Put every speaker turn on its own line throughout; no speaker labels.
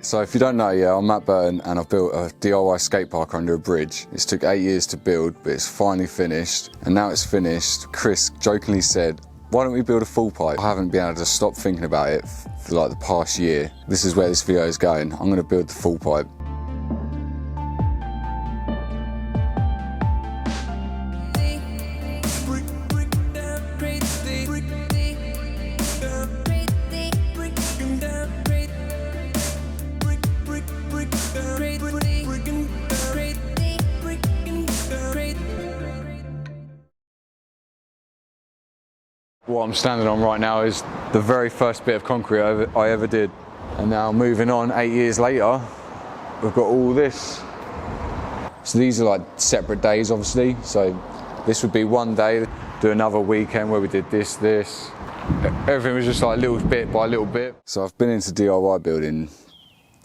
So if you don't know, yeah, I'm at Burton and I've built a DIY skate park under a bridge. It's took 8 years to build, but it's finally finished. And now it's finished, Kris jokingly said, why don't we build a full pipe? I haven't been able to stop thinking about it for like the past year. This is where this video is going. I'm gonna build the full pipe. What I'm standing on right now is the very first bit of concrete I ever did. And now moving on 8 years later, we've got all this. So these are like separate days obviously. So this would be one day, do another weekend where we did this. Everything was just like little bit by little bit. So I've been into DIY building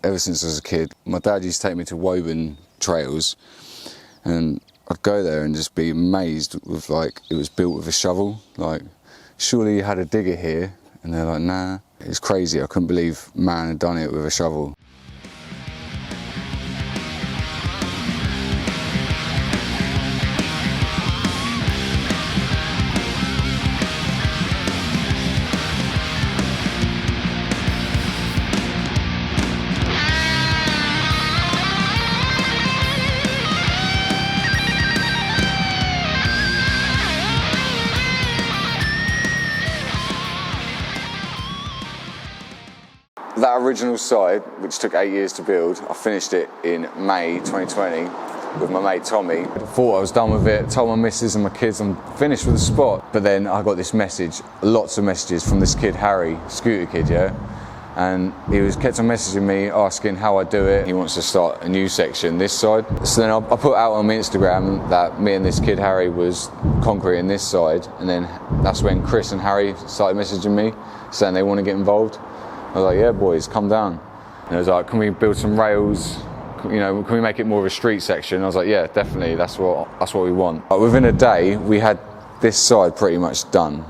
ever since I was a kid. My dad used to take me to Woburn trails and I'd go there and just be amazed with like, it was built with a shovel. Like, surely you had a digger here, and they're like, nah. It's crazy, I couldn't believe man had done it with a shovel. That original side, which took 8 years to build, I finished it in May 2020 with my mate Tommy. I thought I was done with it, told my missus and my kids I'm finished with the spot. But then I got this message, lots of messages from this kid Harry, scooter kid, yeah? And he kept on messaging me, asking how I do it. He wants to start a new section this side. So then I put out on my Instagram that me and this kid Harry was concreting this side. And then that's when Kris and Harry started messaging me, saying they want to get involved. I was like, yeah boys, come down. And it was like, can we build some rails? You know, can we make it more of a street section? I was like, yeah, definitely, that's what we want. But within a day, we had this side pretty much done.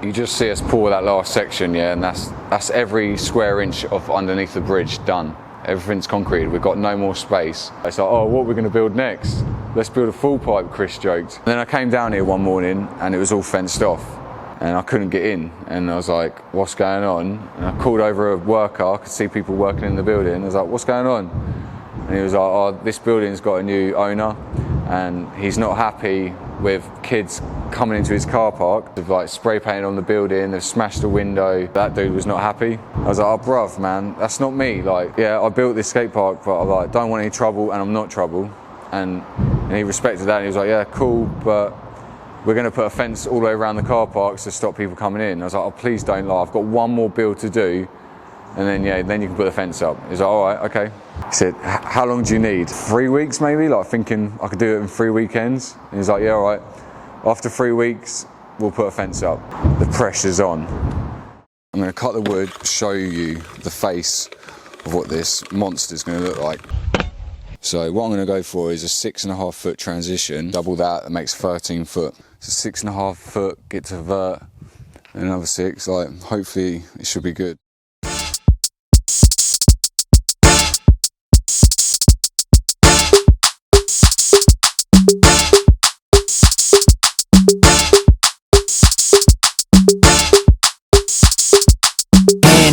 You just see us pour that last section, yeah, and that's every square inch of underneath the bridge done. Everything's concreted, we've got no more space. It's like, oh, what are we gonna build next? Let's build a full pipe, Kris joked. And then I came down here one morning and it was all fenced off and I couldn't get in. And I was like, what's going on? And I called over a worker, I could see people working in the building. I was like, what's going on? And he was like, oh, this building's got a new owner and he's not happy with kids coming into his car park. They've like spray painted on the building, they've smashed the window. That dude was not happy. I was like, oh bruv, man, that's not me. Like, yeah, I built this skate park, but I like, don't want any trouble and I'm not trouble. And he respected that and he was like, yeah, cool, but we're gonna put a fence all the way around the car parks to stop people coming in. I was like, oh, please don't lie, I've got one more build to do. And then, yeah, then you can put the fence up. He was like, all right, okay. He said, how long do you need? 3 weeks maybe? Like thinking I could do it in 3 weekends. And he was like, yeah, all right. After 3 weeks, we'll put a fence up. The pressure's on. I'm gonna cut the wood, show you the face of what this monster's gonna look like. So what I'm going to go for is a 6.5 foot transition. Double that makes 13 foot. So 6.5 foot, get to vert, and another 6. Like, hopefully it should be good.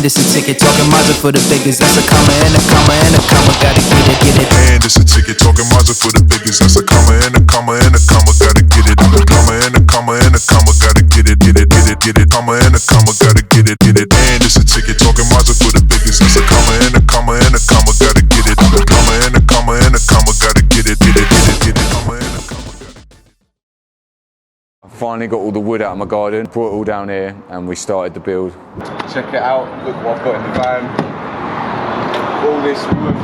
It's a ticket talking Mazda for the biggest. That's a comma and a comma and a comma. Gotta get it.
And it's a ticket talking Mazda for the biggest. That's a comma and a comma and a comma. Gotta get it. A comma and a comma and a comma. Gotta get it. Get it. Comma and a comma. Gotta get it. And it's a ticket talking Mazda for the biggest. That's a comma and a comma and a comma. Gotta get it. A comma and a comma and a comma. Gotta get it. Comma and a comma.
I finally got all the wood out of my garden, brought it all down here, and we started the build. Check it out, look what I've got in the van. All this wood.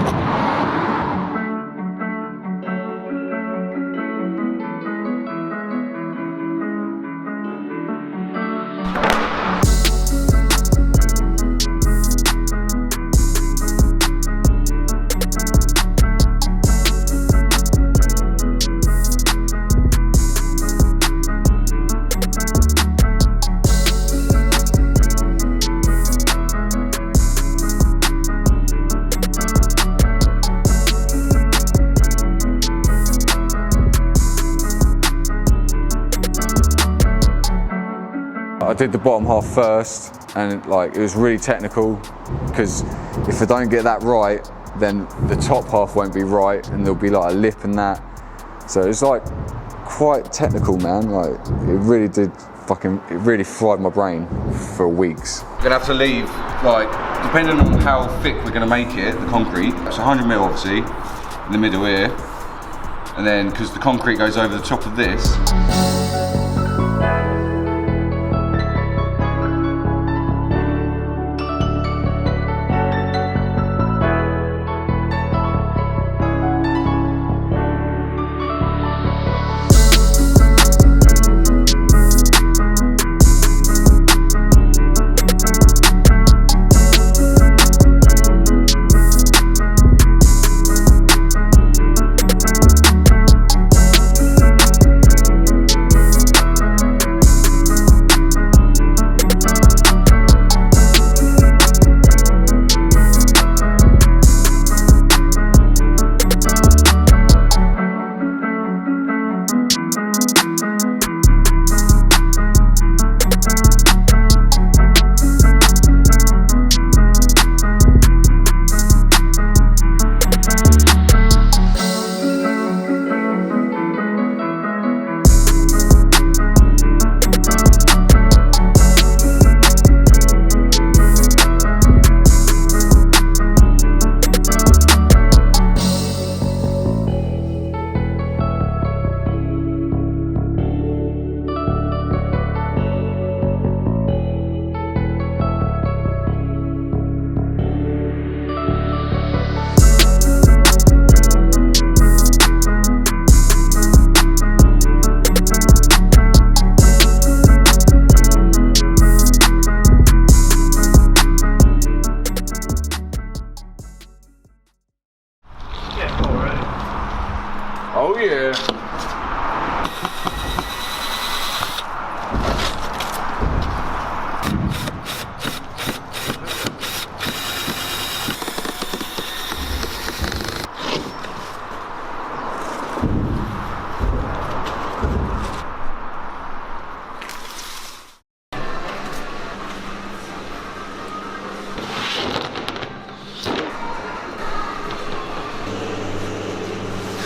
I did the bottom half first, and like it was really technical, because if I don't get that right, then the top half won't be right, and there'll be like a lip and that. So it's like quite technical, man. Like it really did it really fried my brain for weeks. We're gonna have to leave, like, depending on how thick we're gonna make it, the concrete. That's 100 mil obviously in the middle here, and then because the concrete goes over the top of this. Oh yeah.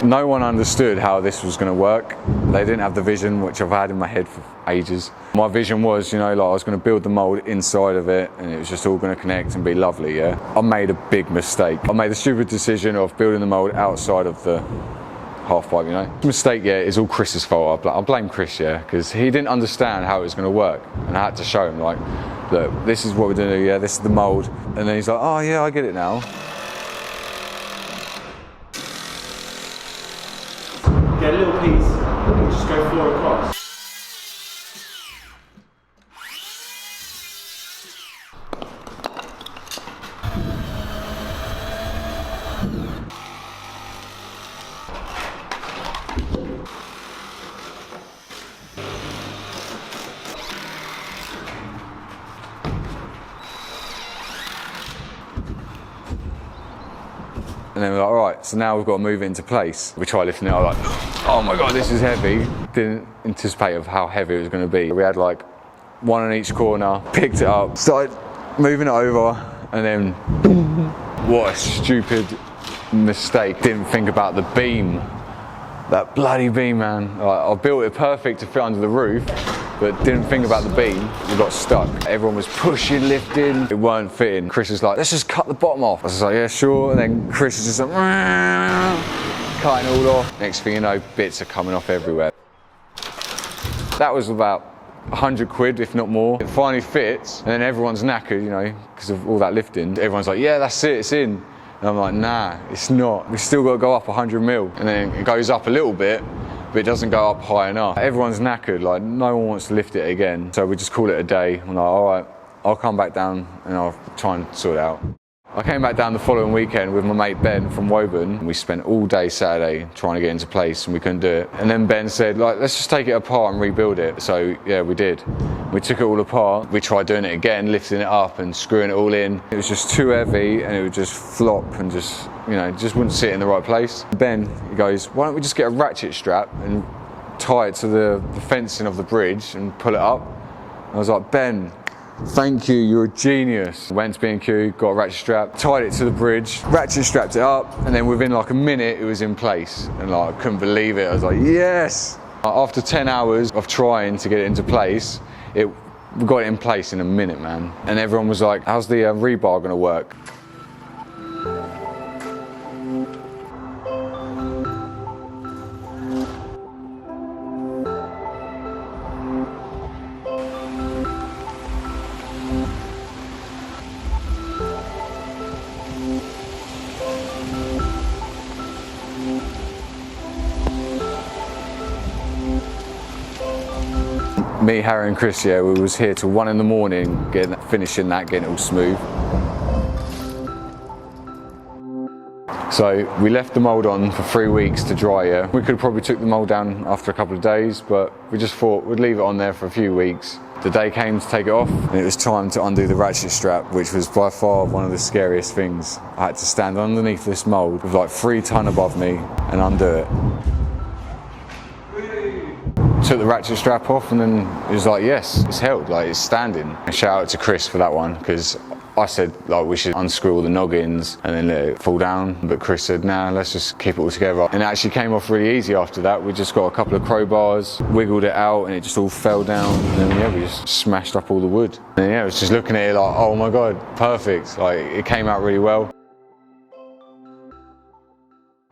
No one understood how this was going to work. They didn't have the vision, which I've had in my head for ages. My vision was, you know, like I was going to build the mould inside of it, and it was just all going to connect and be lovely, yeah? I made a big mistake. I made the stupid decision of building the mould outside of the half pipe, you know? The mistake, yeah, is all Kris's fault. I blame Kris, yeah, because he didn't understand how it was going to work, and I had to show him, like, look, this is what we're doing, yeah, this is the mould. And then he's like, oh yeah, I get it now.
Get a little piece and just go floor across.
And then we're like, all right, so now we've got to move it into place. We try lifting it up, like, oh my God, this is heavy. Didn't anticipate of how heavy it was going to be. We had like one on each corner, picked it up, started moving it over, and then what a stupid mistake. Didn't think about the beam. That bloody beam, man. Like, I built it perfect to fit under the roof, but didn't think about the beam. We got stuck. Everyone was pushing, lifting. It weren't fitting. Chris was like, let's just cut the bottom off. I was like, yeah, sure. And then Chris was just like, cutting it all off. Next thing you know, bits are coming off everywhere. That was about 100 quid, if not more. It finally fits, and then everyone's knackered, you know, because of all that lifting. Everyone's like, yeah, that's it, it's in. And I'm like, nah, it's not. We still got to go up 100 mil. And then it goes up a little bit, but it doesn't go up high enough. Everyone's knackered, like no one wants to lift it again. So we just call it a day. I'm like, all right, I'll come back down and I'll try and sort it out. I came back down the following weekend with my mate Ben from Woburn. We spent all day Saturday trying to get into place and we couldn't do it. And then Ben said, like, let's just take it apart and rebuild it. So yeah, we did. We took it all apart. We tried doing it again, lifting it up and screwing it all in. It was just too heavy and it would just flop and just, you know, just wouldn't sit in the right place. Ben, he goes, why don't we just get a ratchet strap and tie it to the fencing of the bridge and pull it up? I was like, Ben, thank you, you're a genius. Went to B&Q, got a ratchet strap, tied it to the bridge, ratchet strapped it up, and then within like a minute it was in place. And like, I couldn't believe it. I was like, yes! After 10 hours of trying to get it into place, we got it in place in a minute, man. And everyone was like, how's the rebar gonna work? Me, Harry and Kris, yeah, we was here till 1 in the morning, finishing that, getting it all smooth. So we left the mould on for 3 weeks to dry, yeah. We could have probably took the mould down after a couple of days, but we just thought we'd leave it on there for a few weeks. The day came to take it off, and it was time to undo the ratchet strap, which was by far one of the scariest things. I had to stand underneath this mould with like 3 ton above me and undo it. Took the ratchet strap off and then it was like, yes, it's held, like it's standing. And shout out to Kris for that one, because I said like we should unscrew all the noggins and then let it fall down, but Kris said, nah, let's just keep it all together. And it actually came off really easy after that. We just got a couple of crowbars, wiggled it out and it just all fell down, and then yeah, we just smashed up all the wood. And yeah, I was just looking at it like, oh my God, perfect. Like it came out really well.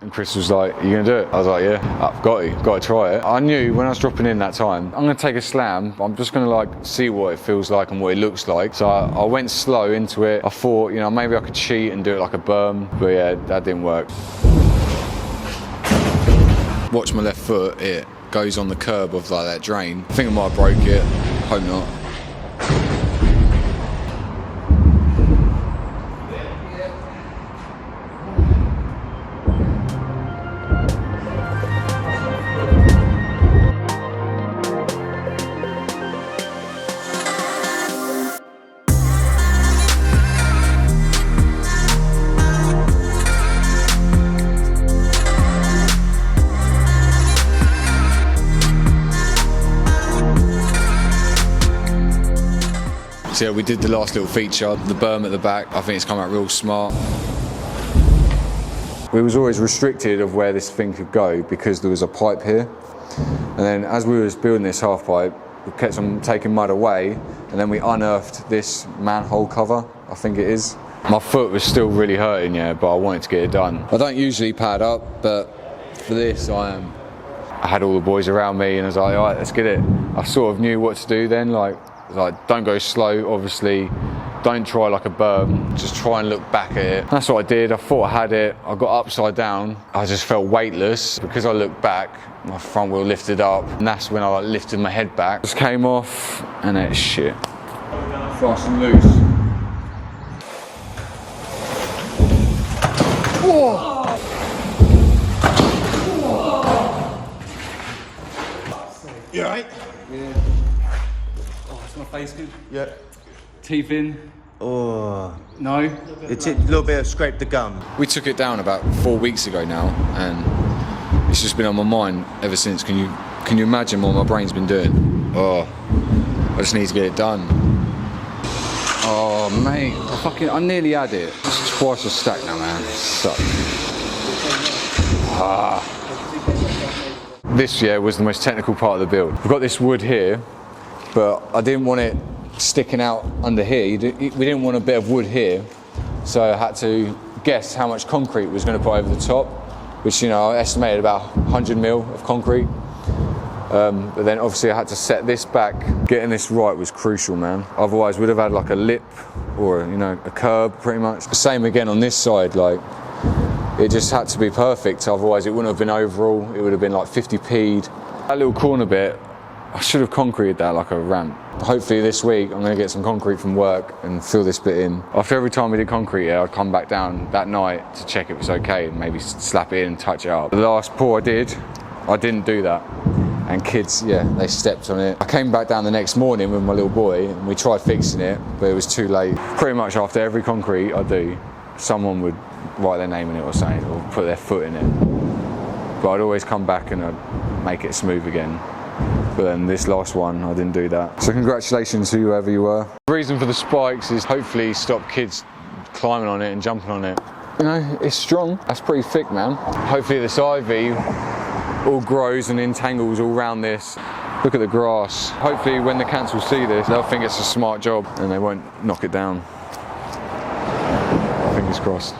And Kris was like, you gonna do it? I was like, yeah, I've got to try it. I knew when I was dropping in that time, I'm gonna take a slam, I'm just gonna like see what it feels like and what it looks like. So I went slow into it. I thought, you know, maybe I could cheat and do it like a berm, but yeah, that didn't work. Watch my left foot, it goes on the curb of like that drain. I think I might have broke it, hope not. So yeah, we did the last little feature, the berm at the back. I think it's come out real smart. We was always restricted of where this thing could go because there was a pipe here. And then as we was building this half pipe, we kept on taking mud away, and then we unearthed this manhole cover, I think it is. My foot was still really hurting, yeah, but I wanted to get it done. I don't usually pad up, but for this I had all the boys around me and I was like, all right, let's get it. I sort of knew what to do then, like don't go slow, obviously. Don't try like a berm, just try and look back at it. That's what I did. I thought I had it. I got upside down. I just felt weightless. Because I looked back, my front wheel lifted up, and that's when I like lifted my head back. Just came off, and it's shit. Fast and loose. Whoa. You alright? Yeah. Oh, is my face good? Yeah. Teeth in.
Oh,
No?
it's a little bit of scrape the gum.
We took it down about 4 weeks ago now, and it's just been on my mind ever since. Can you imagine what my brain's been doing? Oh, I just need to get it done. Oh mate, I nearly had it. It's twice a stack now, man. It sucks. This was the most technical part of the build. We've got this wood here, but I didn't want it sticking out under here. We didn't want a bit of wood here, so I had to guess how much concrete was going to put over the top, which, you know, I estimated about 100 mil of concrete. But then obviously I had to set this back. Getting this right was crucial, man. Otherwise we'd have had like a lip or, you know, a curb pretty much. The same again on this side, like it just had to be perfect. Otherwise it wouldn't have been overall. It would have been like 50p'd. That little corner bit, I should have concreted that like a ramp. Hopefully this week I'm going to get some concrete from work and fill this bit in. After every time we did concrete here, I'd come back down that night to check it was okay and maybe slap it in and touch it up. The last pour I didn't do that. And kids, they stepped on it. I came back down the next morning with my little boy and we tried fixing it, but it was too late. Pretty much after every concrete I do, someone would write their name in it or something, or put their foot in it. But I'd always come back and I'd make it smooth again. But then this last one, I didn't do that. So congratulations to whoever you were. The reason for the spikes is hopefully stop kids climbing on it and jumping on it. You know, it's strong. That's pretty thick, man. Hopefully this ivy all grows and entangles all around this. Look at the grass. Hopefully when the council see this, they'll think it's a smart job and they won't knock it down. Fingers crossed.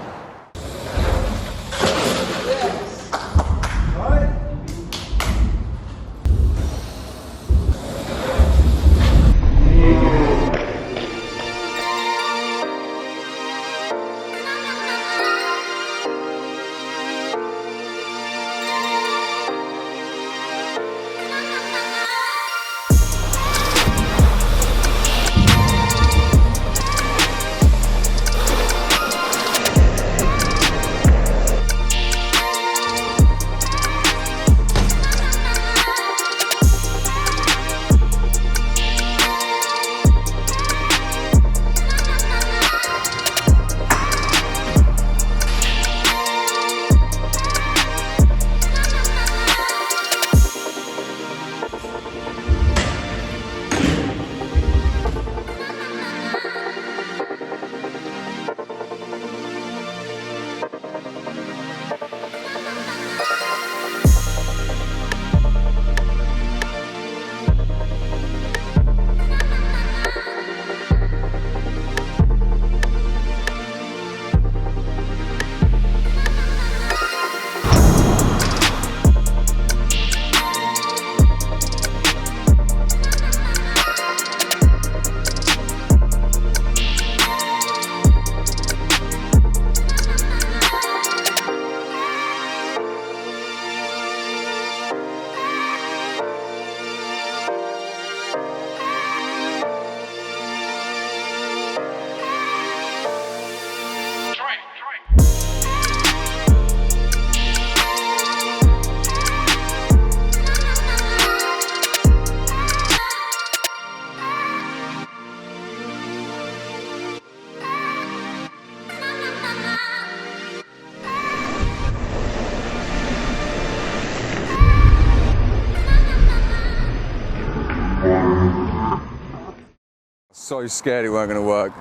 So scared it weren't going to work.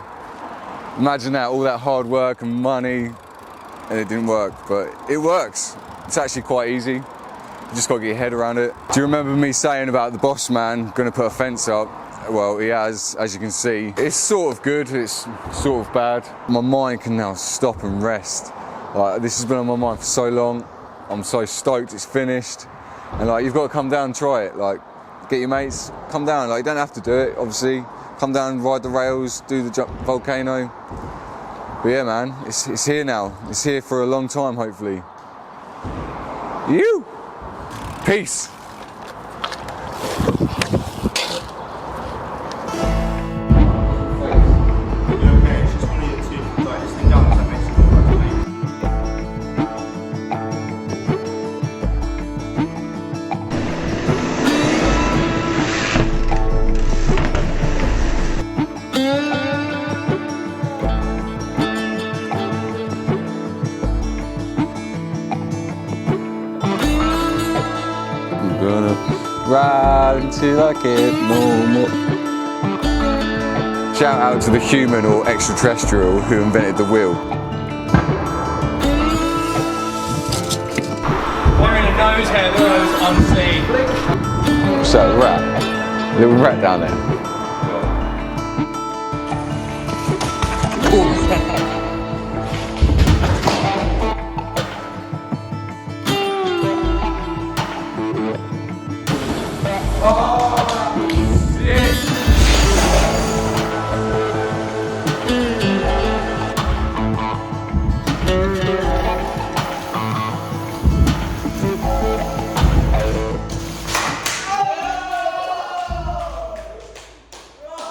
Imagine that, all that hard work and money, and it didn't work, but it works. It's actually quite easy. You just got to get your head around it. Do you remember me saying about the boss man going to put a fence up? Well, he has, as you can see. It's sort of good, it's sort of bad. My mind can now stop and rest. Like, this has been on my mind for so long. I'm so stoked it's finished. And like, you've got to come down and try it. Like, get your mates, come down. Like, you don't have to do it, obviously. Come down, ride the rails, do the volcano. But yeah, man, it's here now. It's here for a long time, hopefully. You! Peace! ride until I get no more. Shout out to the human or extraterrestrial who invented the wheel.
Wearing a nose hair, those unseen.
What's that, rat? Little rat down there.